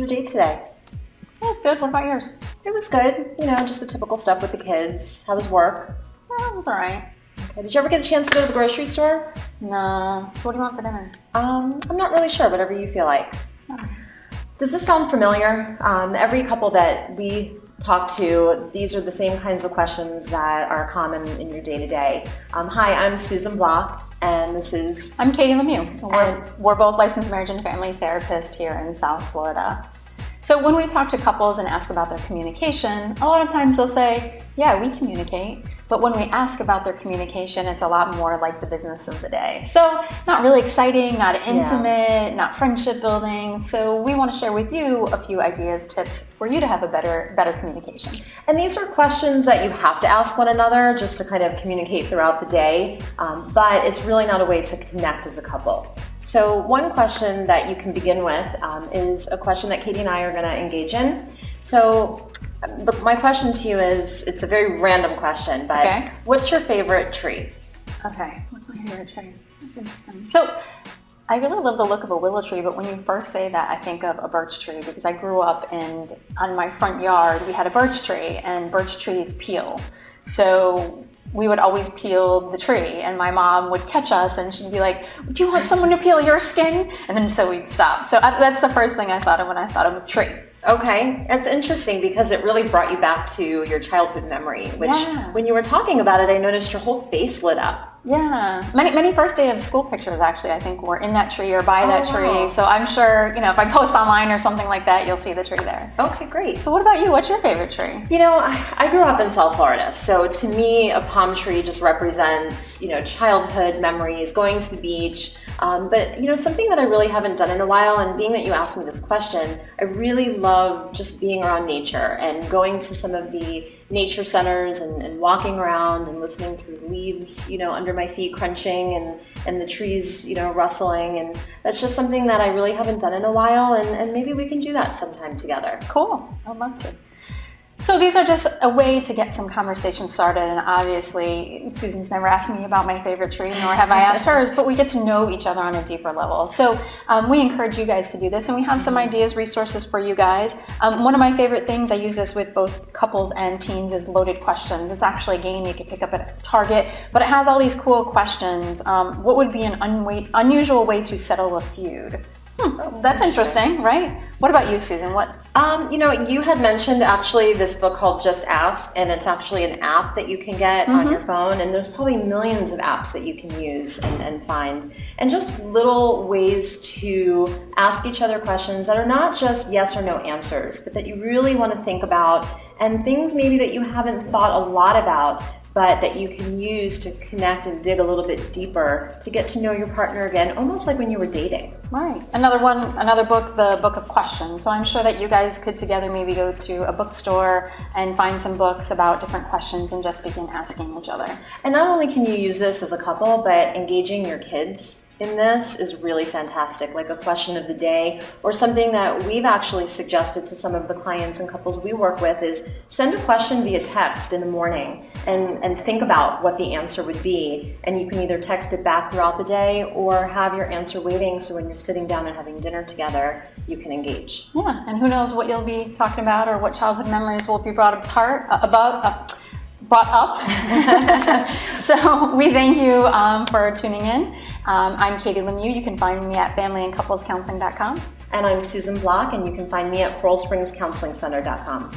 Your day today? It was good. What about yours? It was good. Just the typical stuff with the kids. How was work? It was all right. Okay. Did you ever get a chance to go to the grocery store? No. So what do you want for dinner? I'm not really sure. Whatever you feel like. Does this sound familiar? Every couple that we talk to, these are the same kinds of questions that are common in your day-to-day. Hi, I'm Susan Block, and this is... I'm Katie Lemieux. We're both licensed marriage and family therapists here in South Florida. So when we talk to couples and ask about their communication, a lot of times they'll say, yeah, we communicate. But when we ask about their communication, it's a lot more like the business of the day. So not really exciting, not intimate, not friendship building. So we want to share with you a few ideas, tips for you to have a better communication. And these are questions that you have to ask one another just to kind of communicate throughout the day. But it's really not a way to connect as a couple. So one question that you can begin with is a question that Katie and I are going to engage in. So my question to you is, it's a very random question, but What's your favorite tree? Okay, what's my favorite tree? That's interesting. So I really love the look of a willow tree, but when you first say that, I think of a birch tree because I grew up on my front yard, we had a birch tree, and birch trees peel. So we would always peel the tree, and my mom would catch us and she'd be like, do you want someone to peel your skin? And then so we'd stop. So that's the first thing I thought of when I thought of a tree. Okay, that's interesting because it really brought you back to your childhood memory, which when you were talking about it, I noticed your whole face lit up. Yeah, many first day of school pictures actually, I think, were in that tree or by that tree. Wow. So I'm sure, if I post online or something like that, you'll see the tree there. Okay, great. So what about you? What's your favorite tree? I grew up in South Florida. So to me, a palm tree just represents, childhood memories, going to the beach. But something that I really haven't done in a while, and being that you asked me this question, I really love just being around nature and going to some of the nature centers and walking around and listening to the leaves, under my feet crunching and the trees, rustling. And that's just something that I really haven't done in a while. And maybe we can do that sometime together. Cool. I'd love to. So these are just a way to get some conversation started, and obviously Susan's never asked me about my favorite tree, nor have I asked hers, but we get to know each other on a deeper level. So we encourage you guys to do this, and we have some ideas, resources for you guys. One of my favorite things, I use this with both couples and teens, is loaded questions. It's actually a game you can pick up at Target, but it has all these cool questions. What would be an unusual way to settle a feud? That's interesting, right? What about you, Susan? What? You had mentioned actually this book called Just Ask, and it's actually an app that you can get on your phone, and there's probably millions of apps that you can use and find, and just little ways to ask each other questions that are not just yes or no answers, but that you really want to think about, and things maybe that you haven't thought a lot about, but that you can use to connect and dig a little bit deeper to get to know your partner again, almost like when you were dating. Right. Another book, the Book of Questions. So I'm sure that you guys could together maybe go to a bookstore and find some books about different questions and just begin asking each other. And not only can you use this as a couple, but engaging your kids in this is really fantastic, like a question of the day, or something that we've actually suggested to some of the clients and couples we work with is send a question via text in the morning and think about what the answer would be, and you can either text it back throughout the day or have your answer waiting so when you're sitting down and having dinner together you can engage. Yeah, and who knows what you'll be talking about or what childhood memories will be brought up. So we thank you for tuning in. I'm Katie Lemieux. You can find me at familyandcouplescounseling.com. And I'm Susan Block, and you can find me at CoralSpringsCounselingCenter.com.